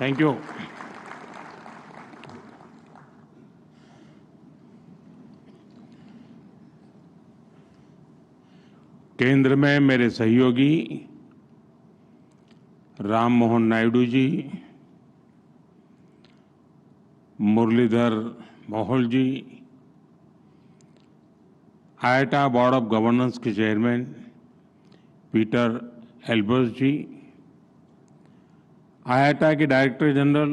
Thank you. केंद्र में मेरे सहयोगी राम मोहन नायडू जी, मुरलीधर मोहोल जी, आईआईटी बोर्ड ऑफ गवर्नेंस के चेयरमैन पीटर एल्बर्स जी, आईआईटी के डायरेक्टर जनरल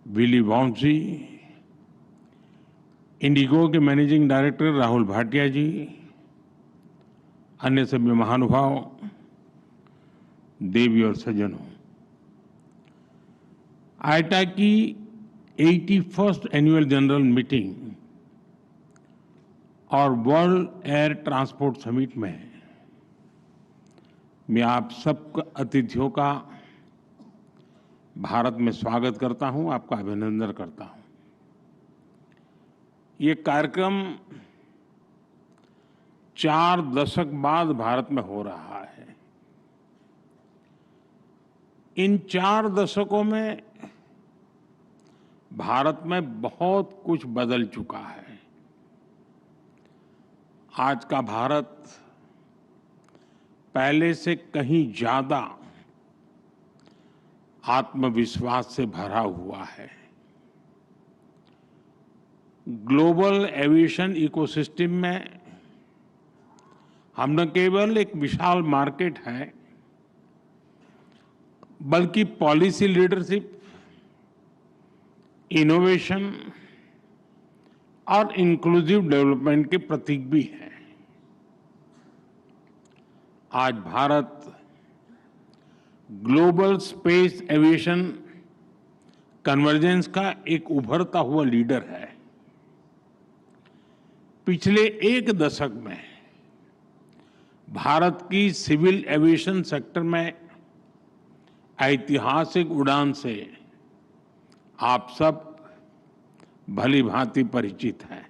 विली वॉन्स जी, इंडिगो के मैनेजिंग डायरेक्टर राहुल भाटिया जी, अन्य सभी महानुभाव, देवी और सज्जनों, आईआईटी की 81st एनुअल जनरल मीटिंग और वर्ल्ड एयर ट्रांसपोर्ट समिट में मैं आप सब अतिथियों का भारत में स्वागत करता हूं, आपका अभिनंदन करता हूं। ये कार्यक्रम 4 दशक बाद भारत में हो रहा है। इन 4 दशकों में भारत में बहुत कुछ बदल चुका है। आज का भारत पहले से कहीं ज्यादा आत्मविश्वास से भरा हुआ है। ग्लोबल एविएशन इकोसिस्टम में हम न केवल एक विशाल मार्केट है, बल्कि पॉलिसी लीडरशिप, इनोवेशन और इंक्लूसिव डेवलपमेंट के प्रतीक भी है। आज Bharat global space aviation convergence का एक उभरता हुआ लीडर है। पिछले 1 दशक में भारत की सिविल एविएशन सेक्टर में ऐतिहासिक उड़ान से आप सब भली भांति परिचित हैं।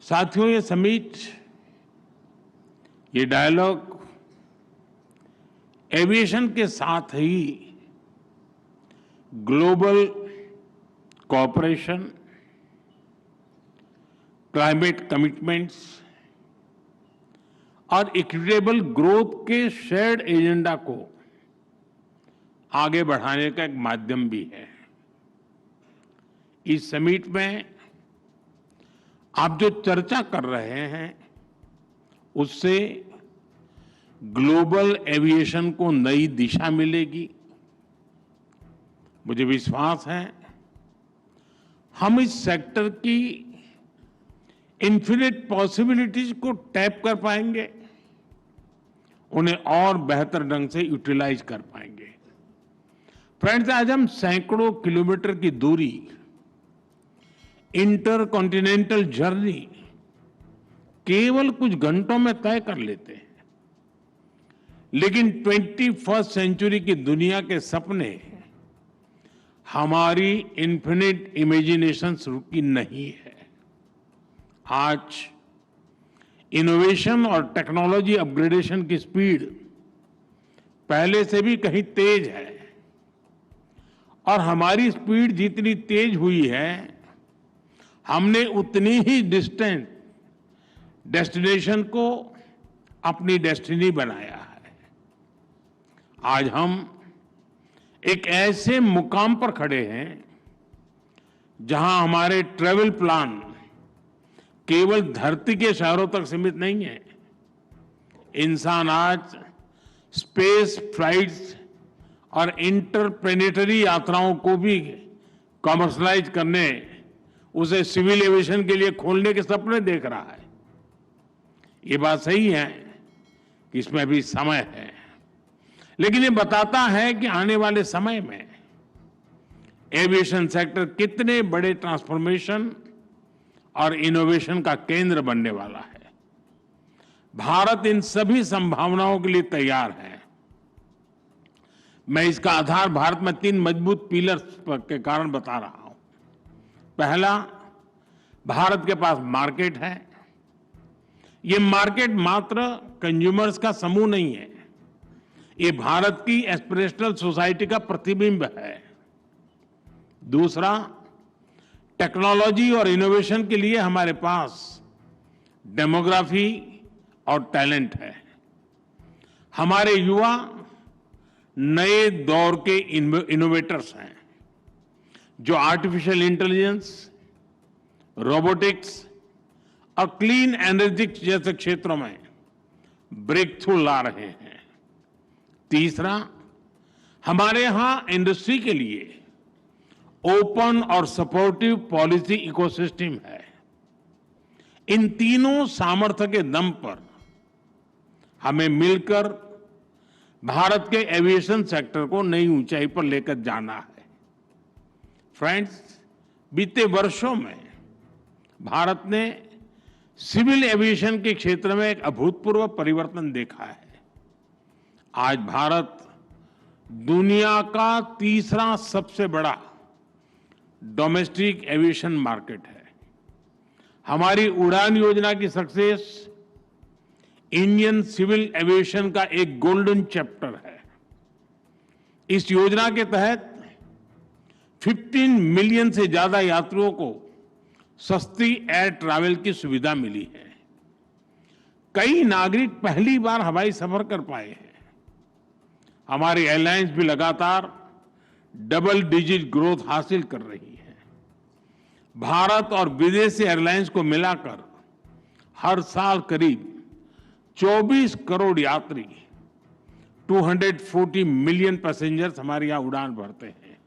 साथियों, ये समिट, ये डायलॉग एविएशन के साथ ही ग्लोबल कोऑपरेशन, क्लाइमेट कमिटमेंट्स और इक्विटेबल ग्रोथ के शेयर्ड एजेंडा को आगे बढ़ाने का एक माध्यम भी है। इस समिट में आप जो चर्चा कर रहे हैं, उससे ग्लोबल एविएशन को नई दिशा मिलेगी। मुझे विश्वास है हम इस सेक्टर की इन्फिनिट पॉसिबिलिटीज को टैप कर पाएंगे, उन्हें और बेहतर ढंग से यूटिलाइज कर पाएंगे। फ्रेंड्स, आज हम सैकड़ों किलोमीटर की दूरी, इंटर कॉन्टिनेंटल जर्नी केवल कुछ घंटों में तय कर लेते हैं, लेकिन 21st सेंचुरी की दुनिया के सपने हमारी इन्फिनिट इमेजिनेशन रुकी नहीं है। आज इनोवेशन और टेक्नोलॉजी अपग्रेडेशन की स्पीड पहले से भी कहीं तेज है, और हमारी स्पीड जितनी तेज हुई है, हमने उतनी ही डिस्टेंट डेस्टिनेशन को अपनी डेस्टिनी बनाया है। आज हम एक ऐसे मुकाम पर खड़े हैं जहां हमारे ट्रैवल प्लान केवल धरती के शहरों तक सीमित नहीं है। इंसान आज स्पेस फ्लाइट्स और इंटरप्लेनेटरी यात्राओं को भी कमर्शलाइज करने, उसे सिविल एविएशन के लिए खोलने के सपने देख रहा है। ये बात सही है कि इसमें अभी समय है, लेकिन ये बताता है कि आने वाले समय में एविएशन सेक्टर कितने बड़े ट्रांसफॉर्मेशन और इनोवेशन का केंद्र बनने वाला है। भारत इन सभी संभावनाओं के लिए तैयार है। मैं इसका आधार भारत में 3 मजबूत पिलर्स के कारण बता रहा हूं। पहला, भारत के पास मार्केट है। ये मार्केट मात्र कंज्यूमर्स का समूह नहीं है, ये भारत की एस्पिरेशनल सोसाइटी का प्रतिबिंब है। दूसरा, टेक्नोलॉजी और इनोवेशन के लिए हमारे पास डेमोग्राफी और टैलेंट है। हमारे युवा नए दौर के इनोवेटर्स हैं जो आर्टिफिशियल इंटेलिजेंस, रोबोटिक्स और क्लीन एनर्जी जैसे क्षेत्रों में ब्रेक थ्रू ला रहे हैं। तीसरा, हमारे यहां इंडस्ट्री के लिए ओपन और सपोर्टिव पॉलिसी इकोसिस्टम है। इन तीनों सामर्थ्य के दम पर हमें मिलकर भारत के एविएशन सेक्टर को नई ऊंचाई पर लेकर जाना है। फ्रेंड्स, बीते वर्षों में भारत ने सिविल एविएशन के क्षेत्र में एक अभूतपूर्व परिवर्तन देखा है। आज भारत दुनिया का तीसरा सबसे बड़ा डोमेस्टिक एविएशन मार्केट है। हमारी उड़ान योजना की सक्सेस इंडियन सिविल एविएशन का एक गोल्डन चैप्टर है। इस योजना के तहत 15 मिलियन से ज्यादा यात्रियों को सस्ती एयर ट्रैवल की सुविधा मिली है। कई नागरिक पहली बार हवाई सफर कर पाए हैं। हमारी एयरलाइंस भी लगातार डबल डिजिट ग्रोथ हासिल कर रही है। भारत और विदेशी एयरलाइंस को मिलाकर हर साल करीब 24 करोड़ यात्री, 240 मिलियन पैसेंजर्स हमारे यहां उड़ान भरते हैं।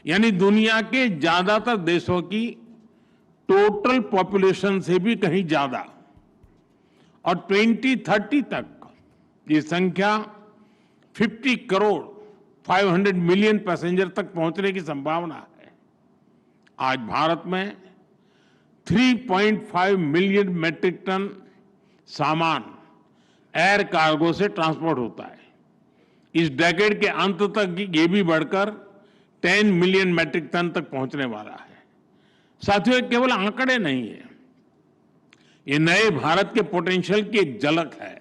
यानी दुनिया के ज्यादातर देशों की टोटल पॉपुलेशन से भी कहीं ज्यादा। और 2030 तक ये संख्या 50 करोड़ 500 मिलियन पैसेंजर तक पहुंचने की संभावना है। आज भारत में 3.5 मिलियन मैट्रिक टन सामान एयर कार्गो से ट्रांसपोर्ट होता है। इस डेकेड के अंत तक ये भी बढ़कर 10 मिलियन मैट्रिक टन तक पहुंचने वाला है। साथियों, ये केवल आंकड़े नहीं है, ये नए भारत के पोटेंशियल की एक झलक है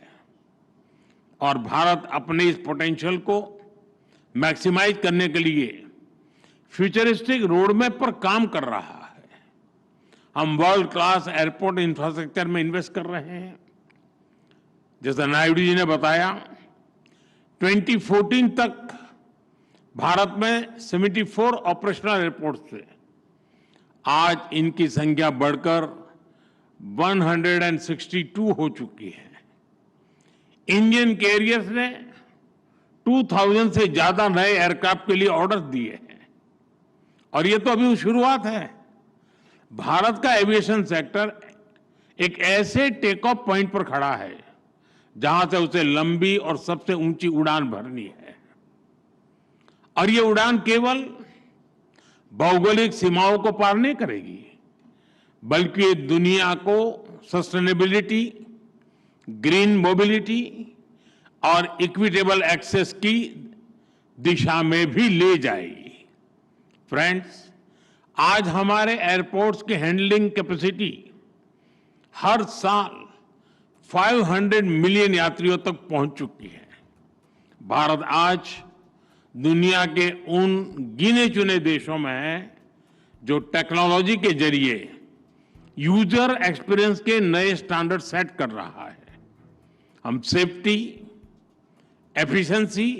और भारत अपने इस पोटेंशियल को मैक्सिमाइज करने के लिए फ्यूचरिस्टिक रोडमैप पर काम कर रहा है। हम वर्ल्ड क्लास एयरपोर्ट इंफ्रास्ट्रक्चर में इन्वेस्ट कर रहे हैं। जैसा नायडू जी ने बताया, 2014 तक भारत में 74 ऑपरेशनल एयरपोर्ट थे। आज इनकी संख्या बढ़कर 162 हो चुकी है। इंडियन कैरियर्स ने 2000 से ज्यादा नए एयरक्राफ्ट के लिए ऑर्डर दिए हैं और ये तो अभी शुरुआत है। भारत का एविएशन सेक्टर एक ऐसे टेक ऑफ पॉइंट पर खड़ा है जहां से उसे लंबी और सबसे ऊंची उड़ान भरनी है। और ये उड़ान केवल भौगोलिक सीमाओं को पार नहीं करेगी, बल्कि ये दुनिया को सस्टेनेबिलिटी, ग्रीन मोबिलिटी और इक्विटेबल एक्सेस की दिशा में भी ले जाएगी। फ्रेंड्स, आज हमारे एयरपोर्ट्स की हैंडलिंग कैपेसिटी हर साल 500 मिलियन यात्रियों तक पहुंच चुकी है। भारत आज दुनिया के उन गिने चुने देशों में है जो टेक्नोलॉजी के जरिए यूजर एक्सपीरियंस के नए स्टैंडर्ड सेट कर रहा है। हम सेफ्टी, एफिशिएंसी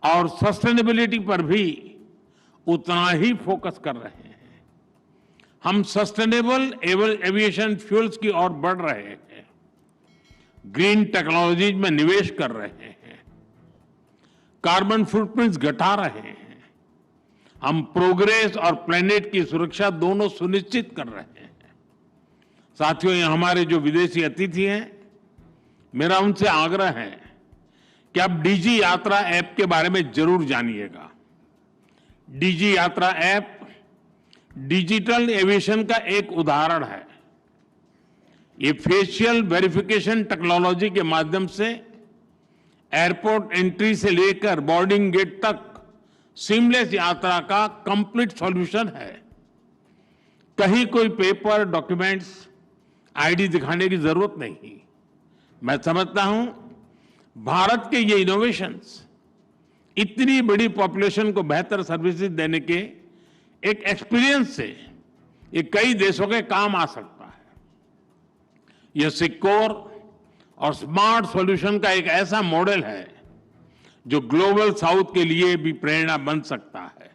और सस्टेनेबिलिटी पर भी उतना ही फोकस कर रहे हैं। हम सस्टेनेबल एविएशन फ्यूल्स की ओर बढ़ रहे हैं, ग्रीन टेक्नोलॉजीज में निवेश कर रहे हैं, कार्बन फुटप्रिंट्स घटा रहे हैं। हम प्रोग्रेस और प्लेनेट की सुरक्षा दोनों सुनिश्चित कर रहे हैं। साथियों, ये हमारे जो विदेशी अतिथि हैं, मेरा उनसे आग्रह है कि आप डीजी यात्रा ऐप के बारे में जरूर जानिएगा। डीजी यात्रा ऐप डिजिटल एविएशन का एक उदाहरण है। ये फेशियल वेरिफिकेशन टेक्नोलॉजी के माध्यम से एयरपोर्ट एंट्री से लेकर बोर्डिंग गेट तक सीमलेस यात्रा का कंप्लीट सॉल्यूशन है। कहीं कोई पेपर, डॉक्यूमेंट्स, आईडी दिखाने की जरूरत नहीं। मैं समझता हूं भारत के ये इनोवेशंस इतनी बड़ी पॉपुलेशन को बेहतर सर्विसेज देने के एक एक्सपीरियंस से ये कई देशों के काम आ सकता है। यह सिक्योर और स्मार्ट सॉल्यूशन का एक ऐसा मॉडल है जो ग्लोबल साउथ के लिए भी प्रेरणा बन सकता है।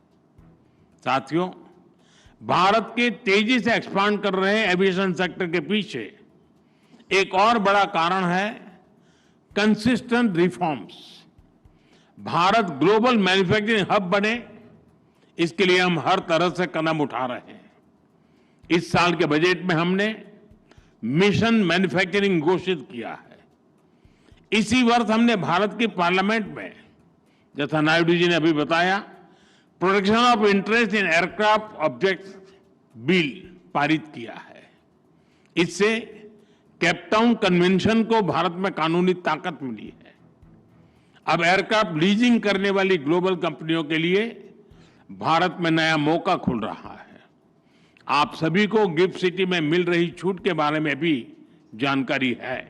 साथियों, भारत के तेजी से एक्सपांड कर रहे एविएशन सेक्टर के पीछे एक और बड़ा कारण है consistent reforms. Bharat global manufacturing hub बने, इसके लिए हम हर तरह से कदम उठा रहे हैं। इस साल के बजट में हमने मिशन मैन्युफैक्चरिंग घोषित किया है। इसी वर्ष हमने भारत की पार्लियामेंट में, जैसा नायडू जी ने अभी बताया, protection of interest in aircraft objects bill पारित किया है। इससे केपटाउन कन्वेंशन को भारत में कानूनी ताकत मिली है। अब एयरक्राफ्ट लीजिंग करने वाली ग्लोबल कंपनियों के लिए भारत में नया मौका खुल रहा है। आप सभी को गिफ्ट सिटी में मिल रही छूट के बारे में भी जानकारी है।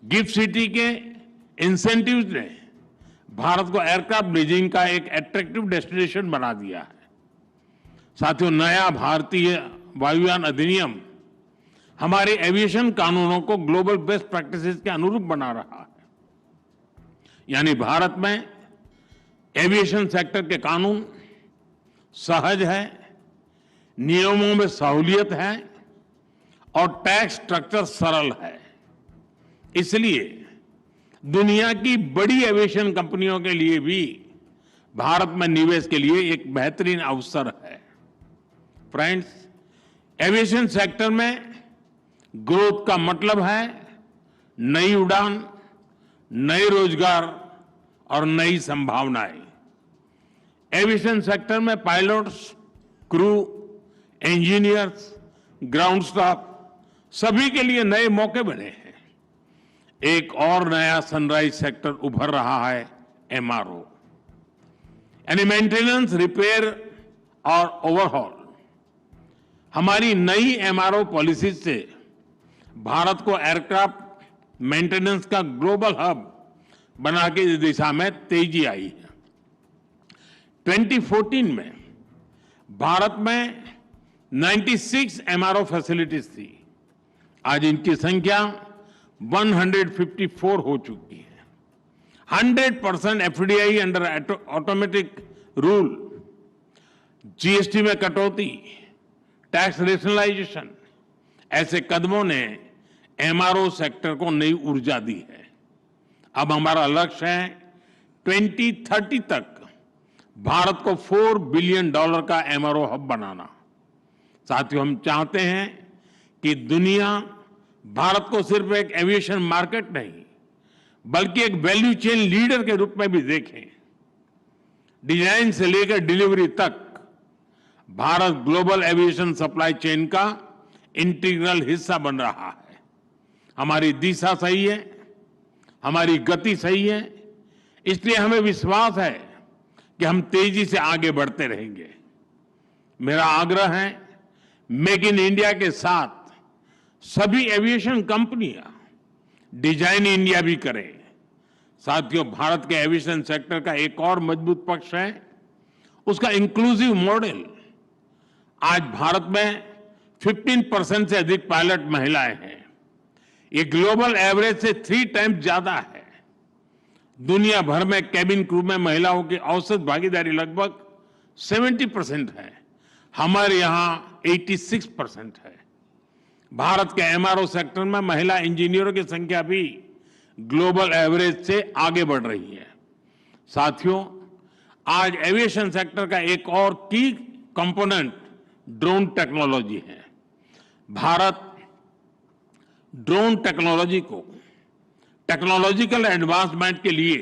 गिफ्ट सिटी के इंसेंटिव्स ने भारत को एयरक्राफ्ट लीजिंग का एक अट्रैक्टिव डेस्टिनेशन बना दिया है। साथियों, नया भारतीय वायुयान अधिनियम हमारे एविएशन कानूनों को ग्लोबल बेस्ट प्रैक्टिसेस के अनुरूप बना रहा है। यानी भारत में एविएशन सेक्टर के कानून सहज है, नियमों में सहूलियत है और टैक्स स्ट्रक्चर सरल है। इसलिए दुनिया की बड़ी एविएशन कंपनियों के लिए भी भारत में निवेश के लिए एक बेहतरीन अवसर है। फ्रेंड्स, एविएशन सेक्टर में ग्रोथ का मतलब है नई उड़ान, नए रोजगार और नई संभावनाएं। एविएशन सेक्टर में pilots, crew, engineers, ground staff सभी के लिए नए मौके बने हैं। एक और नया सनराइज सेक्टर उभर रहा है, एमआरओ यानी मेंटेनेंस, रिपेयर और ओवरहॉल। हमारी नई एमआरओ पॉलिसी से भारत को एयरक्राफ्ट मेंटेनेंस का ग्लोबल हब बना के इस दिशा में तेजी आई है। 2014 में भारत में 96 एमआरओ फैसिलिटीज थी। आज इनकी संख्या 154 हो चुकी है। 100% FDI under automatic rule, GST में कटौती, टैक्स रेशनलाइजेशन, ऐसे कदमों ने एमआरओ सेक्टर को नई ऊर्जा दी है। अब हमारा लक्ष्य है 2030 तक भारत को $4 बिलियन का एमआरओ हब बनाना। साथियों, हम चाहते हैं कि दुनिया भारत को सिर्फ एक एविएशन मार्केट नहीं, बल्कि एक वैल्यू चेन लीडर के रूप में भी देखें। डिजाइन से लेकर डिलीवरी तक Bharat global aviation supply chain का इंटीग्रल हिस्सा बन रहा है। हमारी दिशा सही है, हमारी गति सही है, इसलिए हमें विश्वास है कि हम तेजी से आगे बढ़ते रहेंगे। मेरा आग्रह है, मेक इन इंडिया के साथ सभी एविएशन कंपनियां डिजाइन इंडिया भी करें। साथियों, भारत के एविएशन सेक्टर का एक और मजबूत पक्ष है उसका इंक्लूसिव मॉडल। आज भारत में 15% से अधिक पायलट महिलाएं हैं। ये ग्लोबल एवरेज से 3 टाइम्स ज्यादा है। दुनिया भर में कैबिन क्रू में महिलाओं की औसत भागीदारी लगभग 70% है। हमारे यहां 86% है। भारत के एमआरओ सेक्टर में महिला इंजीनियरों की संख्या भी ग्लोबल एवरेज से आगे बढ़ रही है। साथियों, आज एविएशन सेक्टर का एक और की कंपोनेंट ड्रोन टेक्नोलॉजी है। भारत ड्रोन टेक्नोलॉजी को टेक्नोलॉजिकल एडवांसमेंट के लिए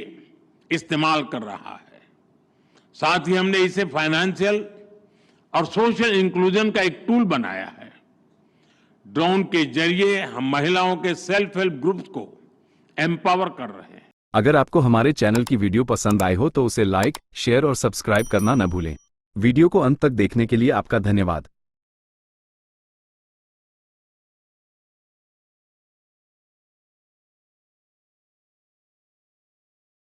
इस्तेमाल कर रहा है। साथ ही हमने इसे फाइनेंशियल और सोशल इंक्लूजन का एक टूल बनाया है। ड्रोन के जरिए हम महिलाओं के सेल्फ हेल्प ग्रुप्स को एम्पावर कर रहे हैं। अगर आपको हमारे चैनल की वीडियो पसंद आई हो तो उसे लाइक, शेयर और सब्सक्राइब करना न भूलें। वीडियो को अंत तक देखने के लिए आपका धन्यवाद।